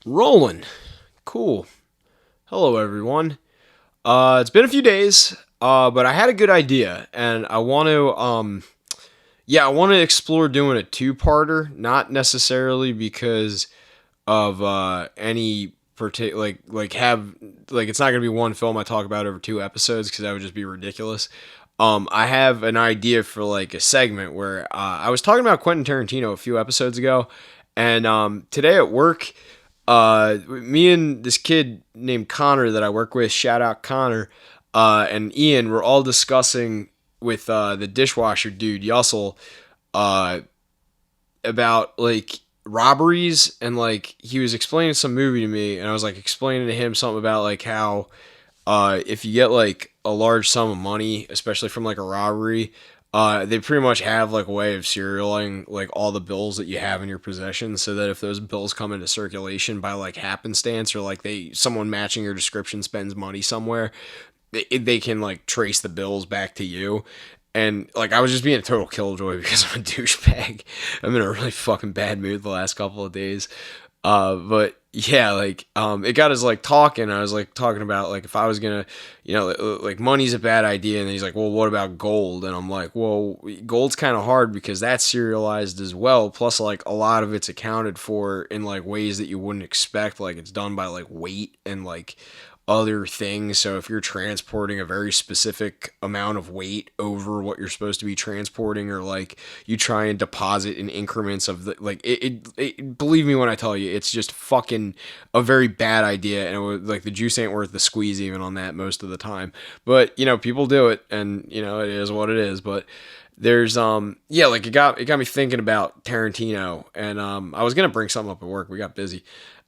Rolling. Cool. Hello, everyone. It's been a few days, but I had a good idea, and I want to explore doing a two-parter. Not necessarily because of any particular it's not gonna be one film I talk about over two episodes because that would just be ridiculous. I have an idea for like a segment where I was talking about Quentin Tarantino a few episodes ago, and today at work, me and this kid named Connor that I work with, shout out Connor, and Ian, were all discussing with the dishwasher dude Yussel, uh, about like robberies, and like he was explaining some movie to me, and I was like explaining to him something about like how if you get like a large sum of money, especially from like a robbery, they pretty much have like a way of serializing like all the bills that you have in your possession, so that if those bills come into circulation by like happenstance, or like someone matching your description spends money somewhere, they can like trace the bills back to you. And like I was just being a total killjoy because I'm a douchebag. I'm in a really fucking bad mood the last couple of days. But yeah, it got us like talking. I was like talking about like if I was gonna, like money's a bad idea, and he's like, well, what about gold? And I'm like, well, gold's kind of hard because that's serialized as well. Plus, like a lot of it's accounted for in like ways that you wouldn't expect. Like it's done by like weight and like other things. So if you're transporting a very specific amount of weight over what you're supposed to be transporting, or like you try and deposit in increments of believe me when I tell you, it's just fucking a very bad idea. And it was like the juice ain't worth the squeeze even on that most of the time. But people do it, and it is what it is. But there's like it got me thinking about Tarantino, and I was gonna bring something up at work. We got busy.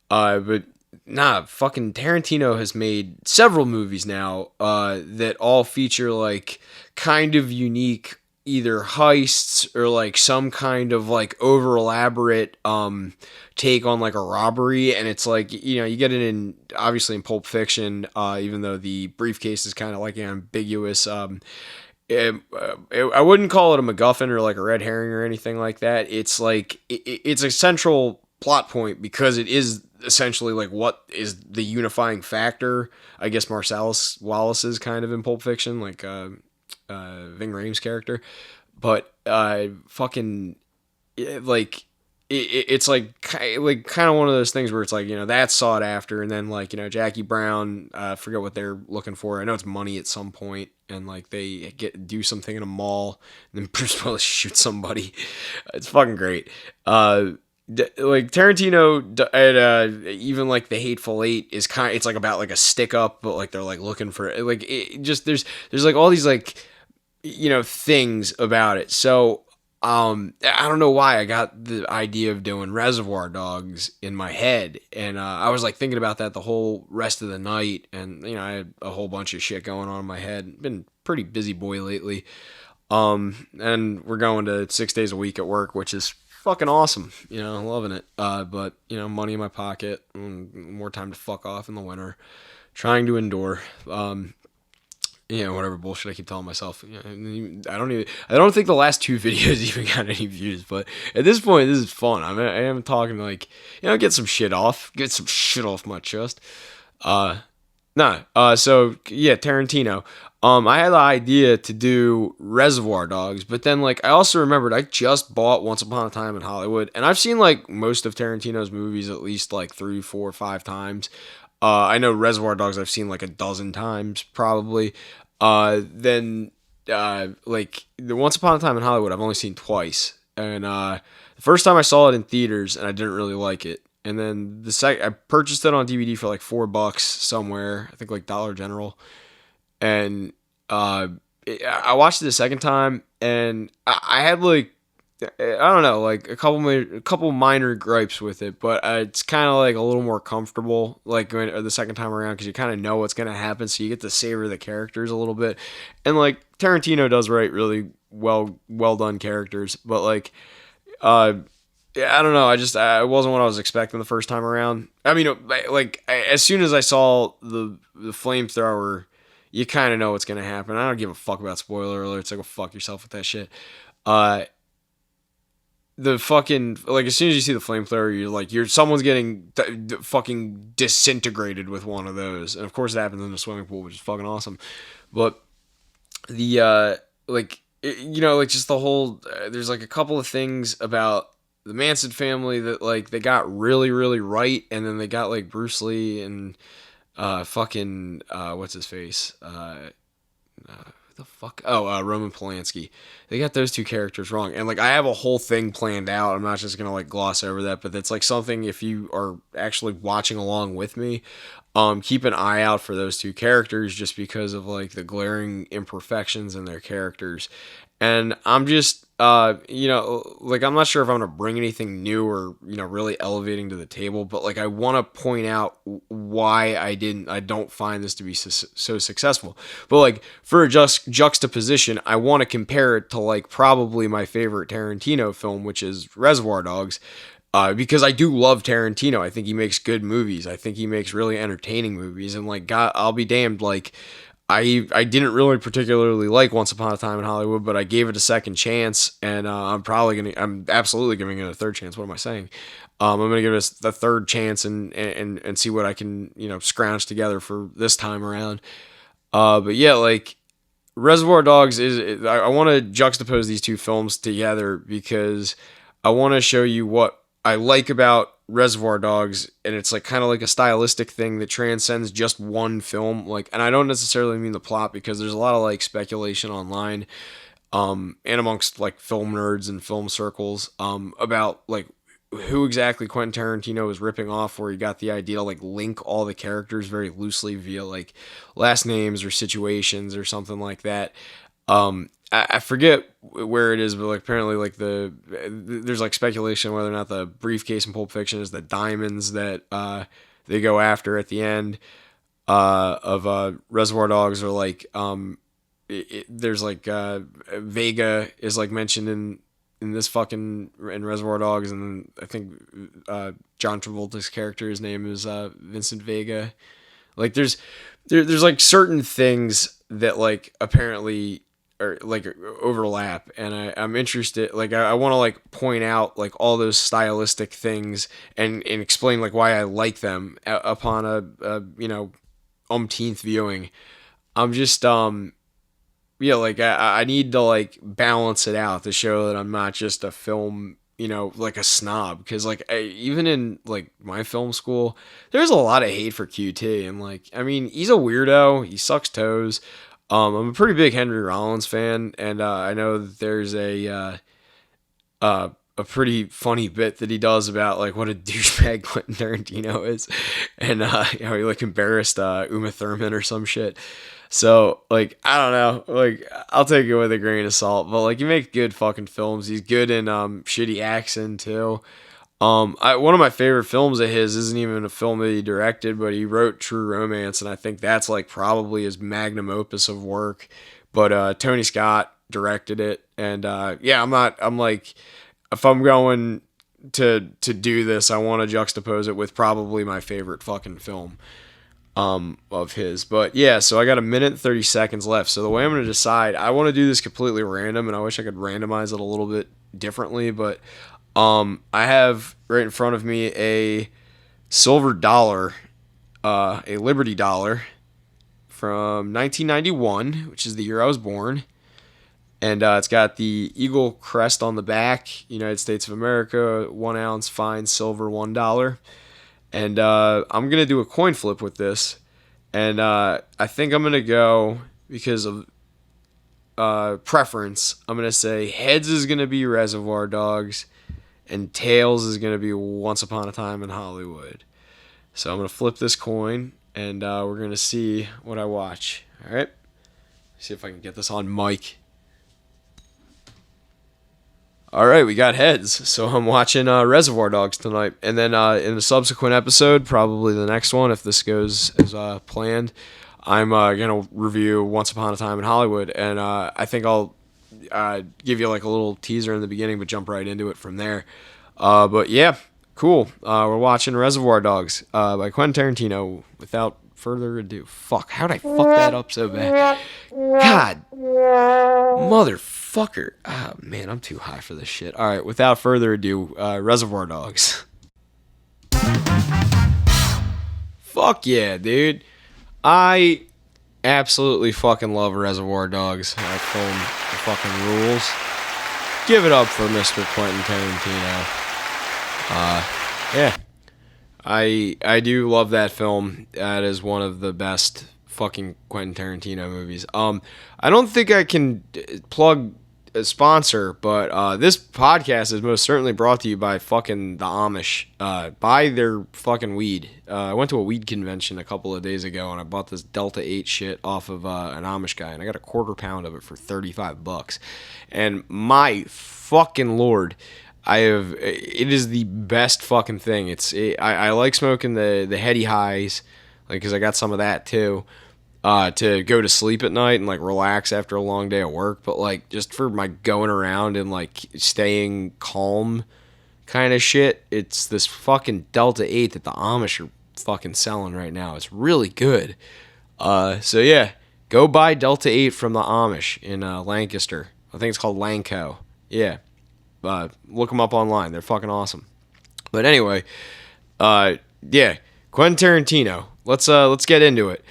But nah, fucking Tarantino has made several movies now that all feature like kind of unique either heists or like some kind of like over elaborate take on like a robbery. And it's like you get it in obviously in Pulp Fiction, even though the briefcase is kind of like ambiguous. I wouldn't call it a MacGuffin or like a red herring or anything like that. It's like it's a central plot point because it is essentially like what is the unifying factor. I guess Marcellus Wallace is kind of in Pulp Fiction, like Ving Rhames' character, but fucking like it's like kind of one of those things where it's like that's sought after, and then like Jackie Brown, I forget what they're looking for. I know it's money at some point, and like they do something in a mall, and then Bruce Willis shoots somebody. It's fucking great. Like Tarantino and even like The Hateful Eight is it's like about like a stick up, but like they're like looking for like it just there's like all these like things about it. So I don't know why I got the idea of doing Reservoir Dogs in my head, and I was like thinking about that the whole rest of the night, and I had a whole bunch of shit going on in my head. Been pretty busy boy lately. And we're going to 6 days a week at work, which is fucking awesome. Loving it. But money in my pocket, more time to fuck off in the winter, trying to endure. Whatever bullshit I keep telling myself. I don't think the last two videos even got any views, but at this point, this is fun. I am talking to like, get some shit off my chest. Nah. So yeah, Tarantino. I had the idea to do Reservoir Dogs, but then like I also remembered I just bought Once Upon a Time in Hollywood, and I've seen like most of Tarantino's movies at least like 3, 4, 5 times. I know Reservoir Dogs I've seen like a dozen times probably. Then like the Once Upon a Time in Hollywood I've only seen twice, and the first time I saw it in theaters and I didn't really like it. And then I purchased it on DVD for like $4 somewhere. I think like Dollar General. And I watched it the second time, and I had like I don't know, like a couple minor gripes with it, but it's kind of like a little more comfortable like the second time around because you kind of know what's gonna happen, so you get to savor the characters a little bit. And like Tarantino does write really well done characters, but like yeah, I don't know. It wasn't what I was expecting the first time around. I mean, like as soon as I saw the flamethrower, you kind of know what's gonna happen. I don't give a fuck about spoiler alerts. Like, go fuck yourself with that shit. Uh, the fucking, like, as soon as you see the flamethrower, you're like, someone's getting fucking disintegrated with one of those, and of course it happens in a swimming pool, which is fucking awesome. But the like like just the whole there's like a couple of things about the Manson family that like they got really really right, and then they got like Bruce Lee and fucking what's his face the fuck? Roman Polanski. They got those two characters wrong, and like I have a whole thing planned out. I'm not just gonna like gloss over that, but it's like something, if you are actually watching along with me, keep an eye out for those two characters, just because of like the glaring imperfections in their characters. And I'm just like, I'm not sure if I'm gonna bring anything new or really elevating to the table, but like I want to point out why I don't find this to be so successful. But like for a juxtaposition, I want to compare it to like probably my favorite Tarantino film, which is Reservoir Dogs. Because I do love Tarantino. I think he makes good movies. I think he makes really entertaining movies. And like, God, I'll be damned. Like, I didn't really particularly like Once Upon a Time in Hollywood, but I gave it a second chance, and I'm absolutely giving it a third chance. What am I saying? I'm gonna give it a third chance and see what I can scrounge together for this time around. But yeah, like Reservoir Dogs I want to juxtapose these two films together because I want to show you what I like about Reservoir Dogs, and it's like kind of like a stylistic thing that transcends just one film. Like, and I don't necessarily mean the plot, because there's a lot of like speculation online, and amongst like film nerds and film circles, about like who exactly Quentin Tarantino is ripping off, where he got the idea to like link all the characters very loosely via like last names or situations or something like that. I forget where it is, but like apparently like there's like speculation whether or not the briefcase in Pulp Fiction is the diamonds that they go after at the end of Reservoir Dogs, or like there's like Vega is like mentioned in this fucking in Reservoir Dogs, and then I think John Travolta's character, his name is Vincent Vega. Like there's like certain things that like apparently or like overlap, and I'm interested, like I want to like point out like all those stylistic things and explain like why I like them upon a umpteenth viewing. I'm just yeah, like I need to like balance it out to show that I'm not just a film, like a snob, because like even in like my film school, there's a lot of hate for QT, and like I mean he's a weirdo, he sucks toes. I'm a pretty big Henry Rollins fan, and I know that there's a pretty funny bit that he does about like what a douchebag Quentin Tarantino is, and he like embarrassed Uma Thurman or some shit. So like I don't know, like I'll take it with a grain of salt, but like he makes good fucking films. He's good in shitty accent too. One of my favorite films of his isn't even a film that he directed, but he wrote True Romance, and I think that's like probably his magnum opus of work. But Tony Scott directed it, and yeah, I'm like, if I'm going to do this, I want to juxtapose it with probably my favorite fucking film of his. But yeah, so I got a minute and 30 seconds left. So the way I'm going to decide, I want to do this completely random, and I wish I could randomize it a little bit differently, but I have right in front of me a silver dollar, a Liberty dollar from 1991, which is the year I was born. And it's got the eagle crest on the back, United States of America, 1 ounce fine silver $1. And I'm going to do a coin flip with this. And I think I'm going to go, because of preference, I'm going to say heads is going to be Reservoir Dogs, and tails is going to be Once Upon a Time in Hollywood. So I'm going to flip this coin, and we're going to see what I watch. All right? See if I can get this on mic. All right, we got heads. So I'm watching Reservoir Dogs tonight. And then in a subsequent episode, probably the next one, if this goes as planned, I'm going to review Once Upon a Time in Hollywood. And I think I'll give you like a little teaser in the beginning, but jump right into it from there. But yeah, cool. We're watching Reservoir Dogs by Quentin Tarantino. Without further ado, fuck, how'd I fuck that up so bad? God, motherfucker. motherfucker. Ah, man, I'm too high for this shit. All right, without further ado, Reservoir Dogs. Fuck yeah, dude. I absolutely fucking love Reservoir Dogs. That film fucking rules. Give it up for Mr. Quentin Tarantino. Yeah. I do love that film. That is one of the best fucking Quentin Tarantino movies. I don't think I can plug a sponsor, but this podcast is most certainly brought to you by fucking the Amish. Buy their fucking weed. I went to a weed convention a couple of days ago and I bought this Delta 8 shit off of an Amish guy and I got a quarter pound of it for $35. And my fucking lord, it is the best fucking thing. I like smoking the heady highs, like, because I got some of that too, to go to sleep at night and like relax after a long day of work. But like just for my going around and like staying calm kind of shit, it's this fucking Delta 8 that the Amish are fucking selling right now. It's really good. So yeah, go buy Delta 8 from the Amish in Lancaster. I think it's called Lanco. Yeah. Look them up online. They're fucking awesome. But anyway, yeah, Quentin Tarantino. Let's get into it.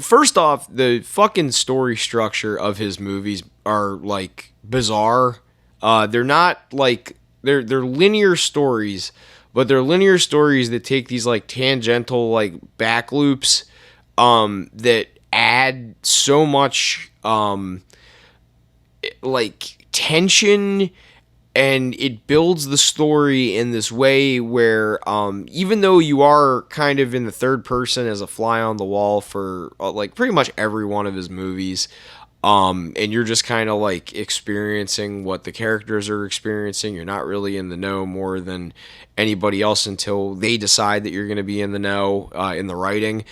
First off, the fucking story structure of his movies are like bizarre. They're not like they're linear stories, but they're linear stories that take these like tangential like back loops that add so much like tension, and it builds the story in this way where even though you are kind of in the third person as a fly on the wall for like pretty much every one of his movies, and you're just kind of like experiencing what the characters are experiencing, you're not really in the know more than anybody else until they decide that you're going to be in the know in the writing.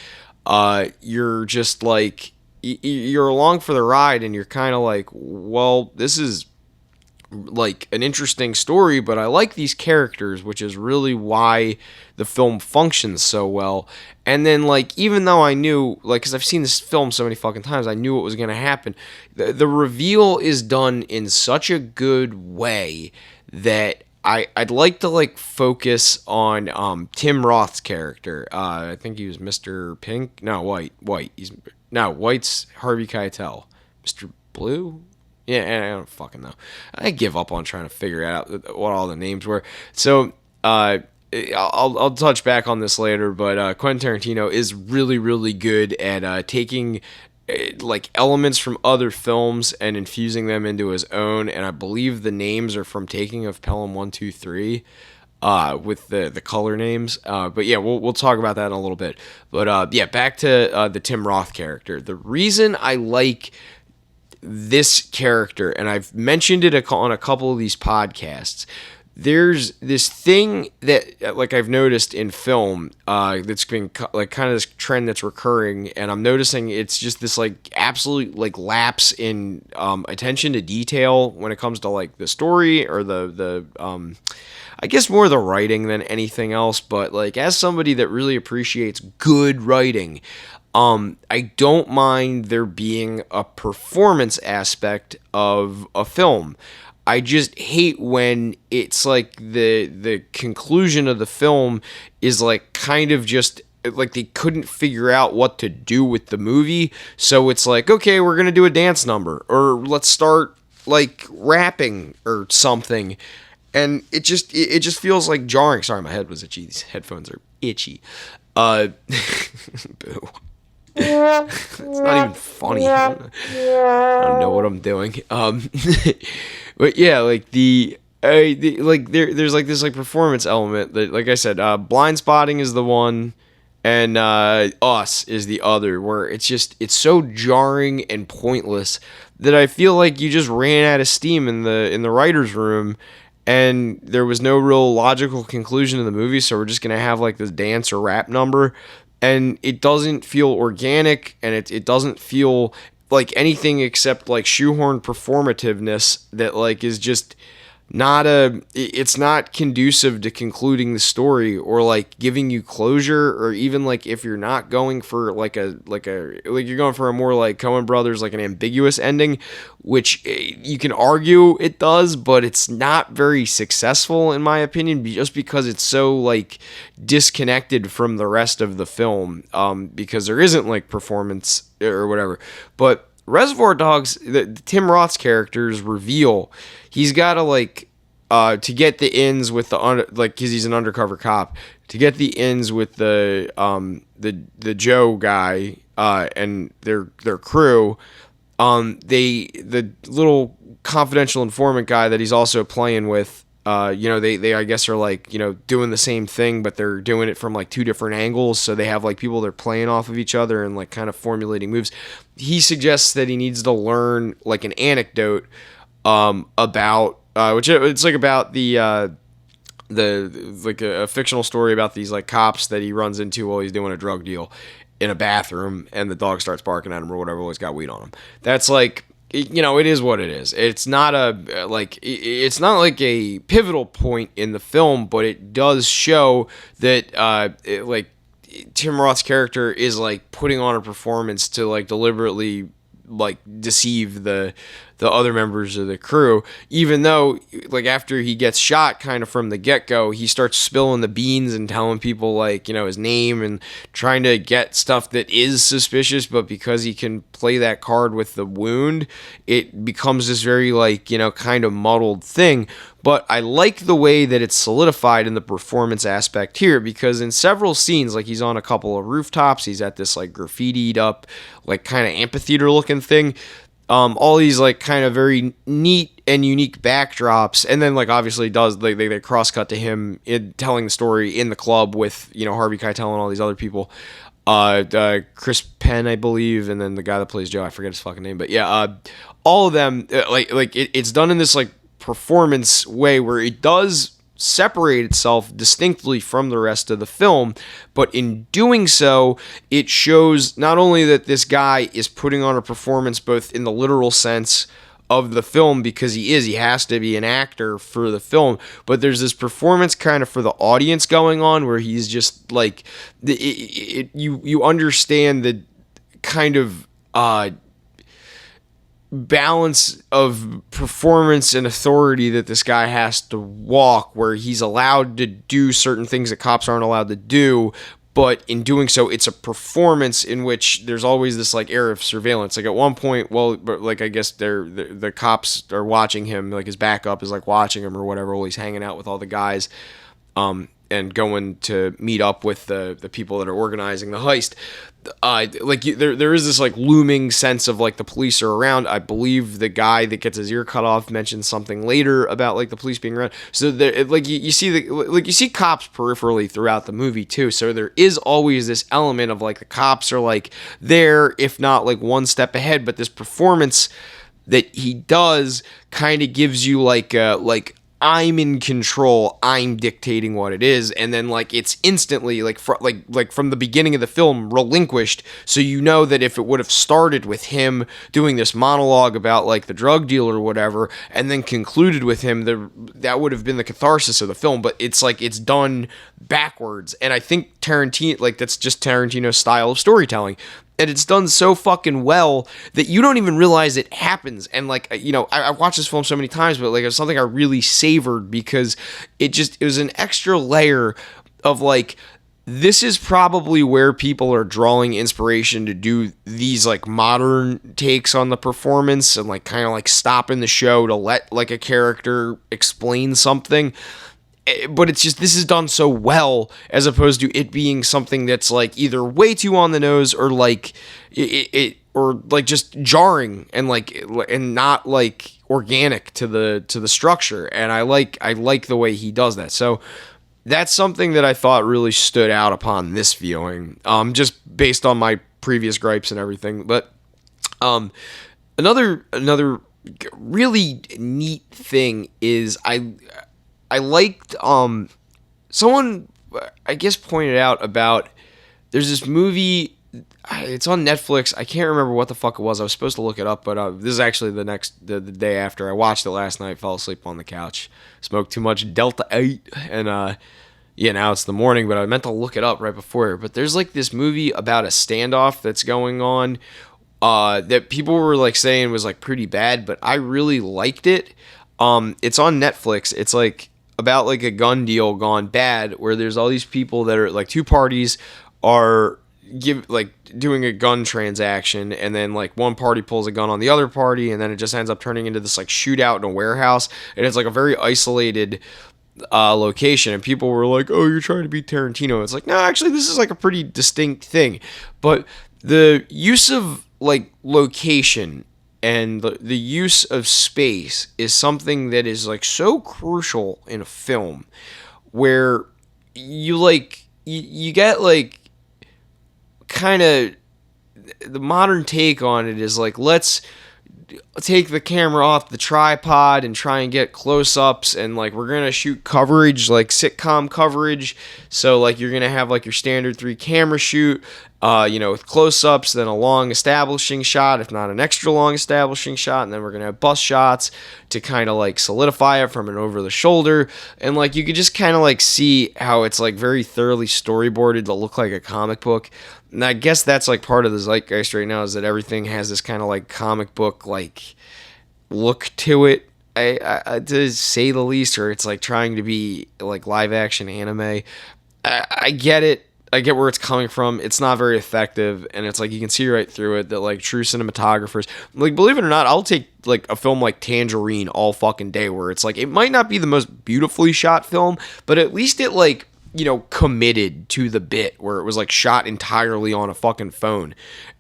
You're just like you're along for the ride and you're kind of like, well, this is like an interesting story, but I like these characters, which is really why the film functions so well. And then like, even though I knew, like, because I've seen this film so many fucking times, I knew what was going to happen. The reveal is done in such a good way that I'd like to like focus on Tim Roth's character. I think he was Mr. Pink. No, White. White's Harvey Keitel. Mr. Blue? Yeah, I don't fucking know. I give up on trying to figure out what all the names were. So, I'll touch back on this later, but Quentin Tarantino is really, really good at taking like elements from other films and infusing them into his own. And I believe the names are from Taking of Pelham 1, 2, 3. With the color names. But yeah, we'll talk about that in a little bit. But yeah, back to the Tim Roth character. The reason I like this character, and I've mentioned it on a couple of these podcasts, there's this thing that like I've noticed in film that's been like kind of this trend that's recurring, and I'm noticing it's just this like absolute like lapse in attention to detail when it comes to like the story or the I guess more the writing than anything else. But like, as somebody that really appreciates good writing, I don't mind there being a performance aspect of a film. I just hate when it's like the conclusion of the film is like kind of just like they couldn't figure out what to do with the movie. So it's like, okay, we're going to do a dance number, or let's start like rapping or something. And it just feels like jarring. Sorry, my head was itchy. These headphones are itchy. Boo. It's not even funny. I don't know what I'm doing. But yeah, like like there's like this like performance element that, like I said, Blind Spotting is the one, and Us is the other, where it's so jarring and pointless that I feel like you just ran out of steam in the writer's room. And there was no real logical conclusion to the movie, so we're just going to have like this dance or rap number. And it doesn't feel organic, and it doesn't feel like anything except like shoehorn performativeness that like is just it's not conducive to concluding the story or like giving you closure, or even like if you're not going for like you're going for a more like Coen Brothers, like an ambiguous ending, which you can argue it does, but it's not very successful in my opinion, just because it's so like disconnected from the rest of the film, because there isn't like performance or whatever. But Reservoir Dogs, the Tim Roth's character's reveal, he's got to like to get the ins with like, because he's an undercover cop, to get the ins with the Joe guy and their crew. The little confidential informant guy that he's also playing with. They I guess are like, doing the same thing, but they're doing it from like two different angles. So they have like people they're playing off of each other and like kind of formulating moves. He suggests that he needs to learn like an anecdote about which it's like about the like a fictional story about these like cops that he runs into while he's doing a drug deal in a bathroom, and the dog starts barking at him or whatever. He's got weed on him. That's like, it is what it is. It's not it's not like a pivotal point in the film, but it does show that like Tim Roth's character is like putting on a performance to like deliberately like deceive the other members of the crew, even though like after he gets shot kind of from the get-go, he starts spilling the beans and telling people like, his name and trying to get stuff that is suspicious, but because he can play that card with the wound, it becomes this very like, kind of muddled thing. But I like the way that it's solidified in the performance aspect here, because in several scenes, like he's on a couple of rooftops, he's at this like graffitied up, like kind of amphitheater looking thing. All these like kind of very neat and unique backdrops, and then like obviously does they cross cut to him telling the story in the club with Harvey Keitel and all these other people, Chris Penn I believe, and then the guy that plays Joe, I forget his fucking name, but yeah, all of them it's done in this like performance way where it does separate itself distinctly from the rest of the film, but in doing so, it shows not only that this guy is putting on a performance both in the literal sense of the film, because he has to be an actor for the film, but there's this performance kind of for the audience going on where he's just like you understand the kind of balance of performance and authority that this guy has to walk, where he's allowed to do certain things that cops aren't allowed to do, but in doing so, it's a performance in which there's always this like air of surveillance. Like at one point, like I guess the cops are watching him, like his backup is like watching him or whatever while he's hanging out with all the guys, and going to meet up with the people that are organizing the heist. There is this like looming sense of like the police are around. I believe the guy that gets his ear cut off mentions something later about like the police being around. So you see cops peripherally throughout the movie too. So there is always this element of like the cops are like there, if not like one step ahead. But this performance that he does kind of gives you like I'm in control, I'm dictating what it is, and then like it's instantly like from the beginning of the film relinquished. So that if it would have started with him doing this monologue about like the drug deal or whatever, and then concluded with him, that would have been the catharsis of the film. But it's like it's done backwards, and I think that's just Tarantino's style of storytelling. And it's done so fucking well that you don't even realize it happens. And like, I've watched this film so many times, but like it was something I really savored, because it was an extra layer of like, this is probably where people are drawing inspiration to do these like modern takes on the performance, and like kind of like stopping the show to let like a character explain something. But it's just, this is done so well, as opposed to it being something that's like either way too on the nose, or like or like just jarring and not like organic to the structure. And I like the way he does that. So that's something that I thought really stood out upon this viewing, just based on my previous gripes and everything. But another really neat thing is I liked someone I guess pointed out about, there's this movie it's on Netflix. I can't remember what the fuck it was. I was supposed to look it up, but this is actually the day after. I watched it last night, fell asleep on the couch, smoked too much Delta 8, and yeah, now it's the morning, but I meant to look it up right before. But there's like this movie about a standoff that's going on that people were like saying was like pretty bad, but I really liked it. It's on Netflix. It's like about like a gun deal gone bad, where there's all these people that are like two parties are doing a gun transaction, and then like one party pulls a gun on the other party, and then it just ends up turning into this like shootout in a warehouse, and it's like a very isolated location, and people were like, "Oh, you're trying to be Tarantino." It's like, no, actually, this is like a pretty distinct thing, but the use of like location and the use of space is something that is like so crucial in a film, where you get like kind of the modern take on it is like, let's take the camera off the tripod and try and get close-ups, and like we're gonna shoot coverage like sitcom coverage, so like you're gonna have like your standard 3 camera shoot, with close-ups, then a long establishing shot, if not an extra long establishing shot, and then we're gonna have bust shots to kind of like solidify it from an over the shoulder, and like you could just kind of like see how it's like very thoroughly storyboarded to look like a comic book. And I guess that's like part of the zeitgeist right now, is that everything has this kind of like comic book like look to it, I to say the least, or it's like trying to be like live action anime. I get it. I get where it's coming from. It's not very effective, and it's like you can see right through it that like true cinematographers, like, believe it or not, I'll take like a film like Tangerine all fucking day, where it's like it might not be the most beautifully shot film, but at least it like, committed to the bit, where it was like shot entirely on a fucking phone.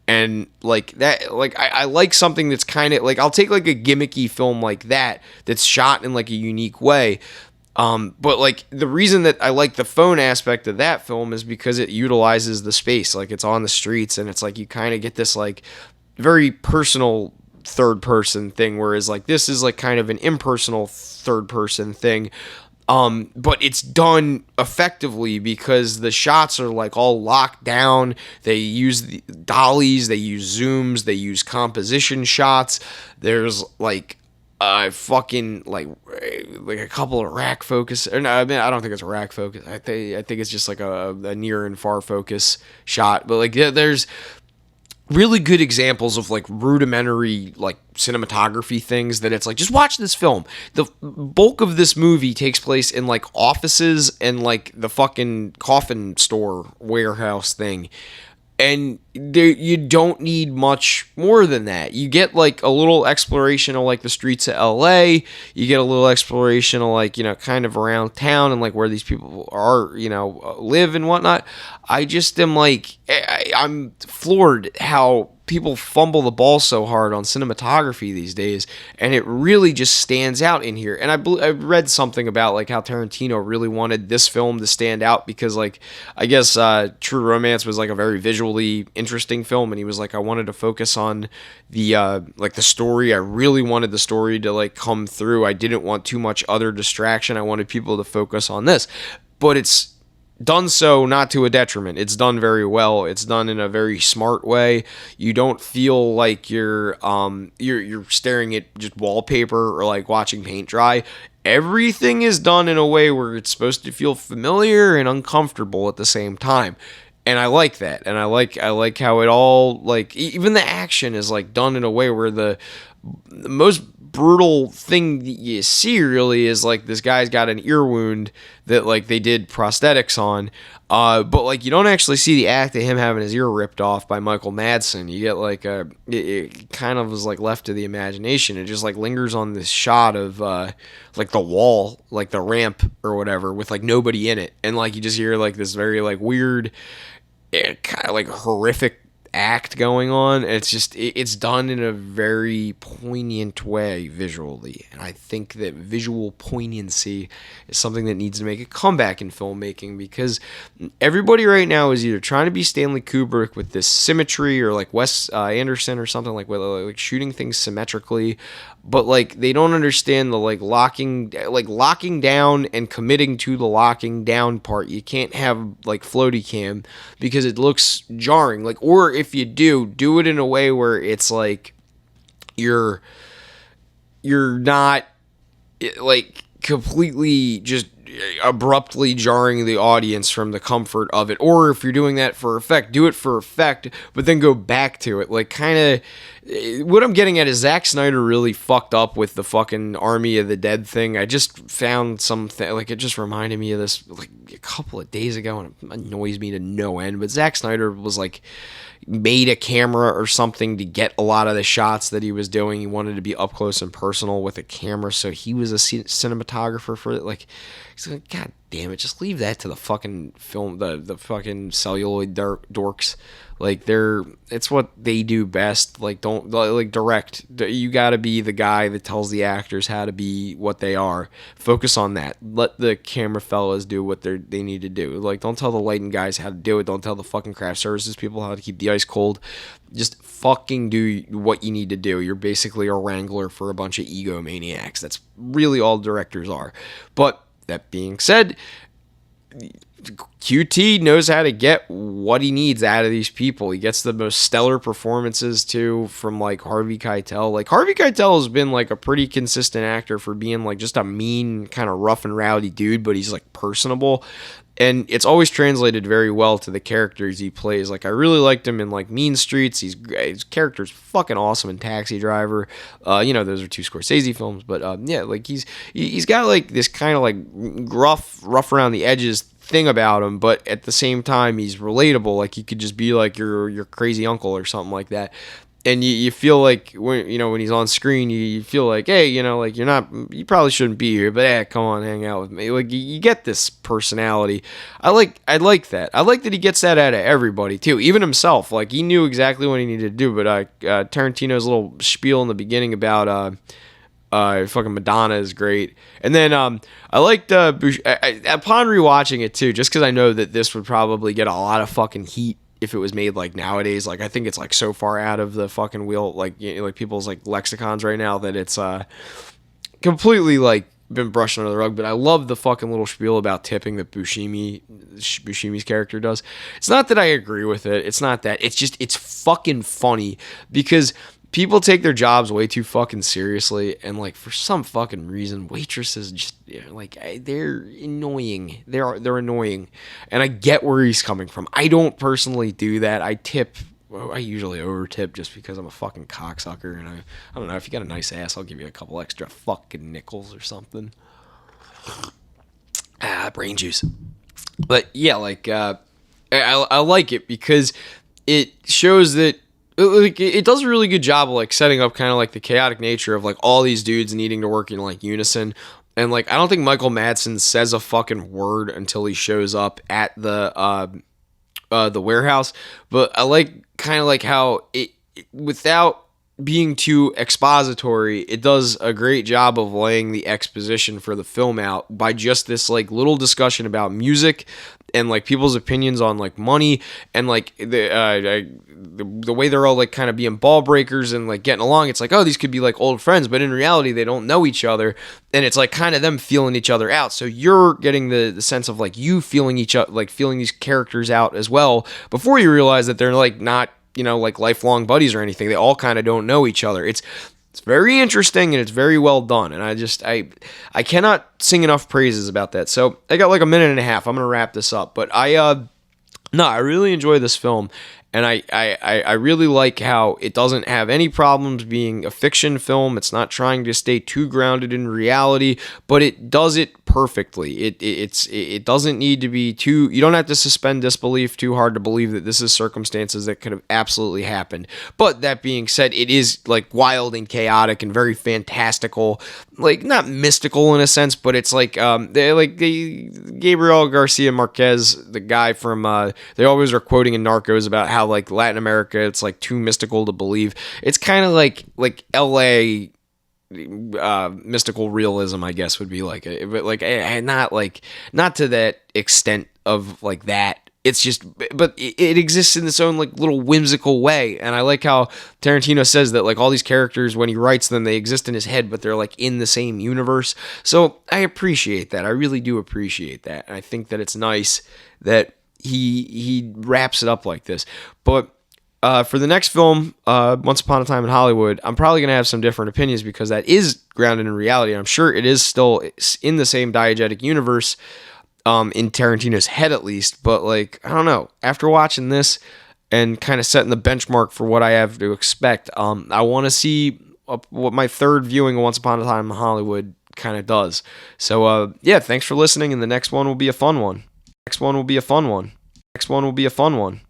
And like that, like I like something that's kind of like, I'll take like a gimmicky film like that that's shot in like a unique way. But like the reason that I like the phone aspect of that film is because it utilizes the space, like it's on the streets, and it's like you kind of get this like very personal third person thing, whereas like this is like kind of an impersonal third person thing. But it's done effectively because the shots are like all locked down. They use the dollies, they use zooms, they use composition shots. There's like fucking like a couple of rack focus. Or no, I mean, I don't think it's a rack focus. I think it's just like a near and far focus shot. But like there's really good examples of like rudimentary like cinematography things that it's like, just watch this film. The bulk of this movie takes place in like offices and like the fucking coffin store warehouse thing, and you don't need much more than that. You get like a little exploration of like the streets of LA. You get a little exploration of like, kind of around town and like where these people are, live and whatnot. I just am like, I'm floored how people fumble the ball so hard on cinematography these days, and it really just stands out in here. And I read something about like how Tarantino really wanted this film to stand out because like, I guess True Romance was like a very visually interesting film, and he was like, I wanted to focus on the like the story. I really wanted the story to like come through. I didn't want too much other distraction. I wanted people to focus on this, but it's done so not to a detriment. It's done very well. It's done in a very smart way. You don't feel like you're staring at just wallpaper or like watching paint dry. Everything is done in a way where it's supposed to feel familiar and uncomfortable at the same time. And I like that. And I like how it all, like, even the action is like done in a way where the most brutal thing that you see really is like this guy's got an ear wound that like they did prosthetics on, but like you don't actually see the act of him having his ear ripped off by Michael Madsen. You get like it kind of was like left to the imagination. It just like lingers on this shot of like the wall, like the ramp or whatever, with like nobody in it, and like you just hear like this very like weird, kind of like horrific act going on. It's done in a very poignant way visually, and I think that visual poignancy is something that needs to make a comeback in filmmaking, because everybody right now is either trying to be Stanley Kubrick with this symmetry, or like Wes Anderson or something, like shooting things symmetrically, but like they don't understand the locking down and committing to the locking down part. You can't have like floaty cam because it looks jarring. Like, or if you do it in a way where it's like you're not like completely just abruptly jarring the audience from the comfort of it. Or if you're doing that for effect, do it for effect, but then go back to it. Like, kind of, what I'm getting at is Zack Snyder really fucked up with the fucking Army of the Dead thing. I just found something, like, it just reminded me of this like a couple of days ago, and it annoys me to no end. But Zack Snyder was like, made a camera or something to get a lot of the shots that he was doing. He wanted to be up close and personal with a camera, so he was a cinematographer for it. Like, he's like, God damn it, just leave that to the fucking film, the fucking celluloid dorks. Like, it's what they do best. Like, don't, like, direct. You gotta be the guy that tells the actors how to be what they are. Focus on that. Let the camera fellas do what they need to do. Like, don't tell the lighting guys how to do it. Don't tell the fucking craft services people how to keep the ice cold. Just fucking do what you need to do. You're basically a wrangler for a bunch of egomaniacs. That's really all directors are. But that being said, QT knows how to get what he needs out of these people. He gets the most stellar performances too from like Harvey Keitel. Like, Harvey Keitel has been like a pretty consistent actor for being like just a mean, kind of rough and rowdy dude, but he's like personable. And it's always translated very well to the characters he plays. Like, I really liked him in like Mean Streets. His character's fucking awesome in Taxi Driver. Those are two Scorsese films, but yeah, like he's got like this kind of like rough around the edges thing about him, but at the same time he's relatable. Like, he could just be like your crazy uncle or something like that. And you feel like when he's on screen, you feel like, hey, like you probably shouldn't be here, but hey, come on, hang out with me. Like, you get this personality. I like that. I like that he gets that out of everybody too, even himself. Like, he knew exactly what he needed to do. But Tarantino's little spiel in the beginning about fucking Madonna is great. And then I liked upon rewatching it too, just because I know that this would probably get a lot of fucking heat if it was made like nowadays. Like, I think it's like so far out of the fucking wheel, like, like people's like lexicons right now, that it's completely like been brushed under the rug. But I love the fucking little spiel about tipping that Buscemi's character does. It's not that I agree with it. It's not that. It's just, it's fucking funny because people take their jobs way too fucking seriously, and like for some fucking reason, waitresses just like, they're annoying. They're annoying, and I get where he's coming from. I don't personally do that. I usually over tip just because I'm a fucking cocksucker, and I don't know, if you got a nice ass, I'll give you a couple extra fucking nickels or something. Brain juice. But yeah, like I like it because it shows that. Like, it does a really good job of like setting up kind of like the chaotic nature of like all these dudes needing to work in like unison. And like, I don't think Michael Madsen says a fucking word until he shows up at the warehouse. But I like kind of like how it without being too expository, it does a great job of laying the exposition for the film out by just this like little discussion about music and like people's opinions on like money, and like the way they're all like kind of being ball breakers and like getting along. It's like, oh, these could be like old friends, but in reality they don't know each other, and it's like kind of them feeling each other out. So you're getting the sense of like you feeling each other, like feeling these characters out as well, before you realize that they're like not, like lifelong buddies or anything. They all kind of don't know each other. It's very interesting, and it's very well done. And I cannot sing enough praises about that. So I got like a minute and a half. I'm going to wrap this up. But I really enjoy this film. And I really like how it doesn't have any problems being a fiction film. It's not trying to stay too grounded in reality, but it does it perfectly. It doesn't need to be too, you don't have to suspend disbelief too hard to believe that this is circumstances that could have absolutely happened. But that being said, it is like wild and chaotic and very fantastical, like not mystical in a sense, but it's like Gabriel Garcia Marquez, the guy from they always are quoting in Narcos about how how like Latin America, it's like too mystical to believe. It's kind of like LA mystical realism, I guess, would be like it, but like not to that extent of like that. It's just, but it exists in its own like little whimsical way, and I like how Tarantino says that like all these characters, when he writes them, they exist in his head, but they're like in the same universe. So I appreciate that. I really do appreciate that, and I think that it's nice that he wraps it up like this. But for the next film, Once Upon a Time in Hollywood, I'm probably going to have some different opinions because that is grounded in reality. And I'm sure it is still in the same diegetic universe, in Tarantino's head at least. But like, I don't know. After watching this and kind of setting the benchmark for what I have to expect, I want to see what my third viewing of Once Upon a Time in Hollywood kind of does. So yeah, thanks for listening. And the next one will be a fun one. Next one will be a fun one.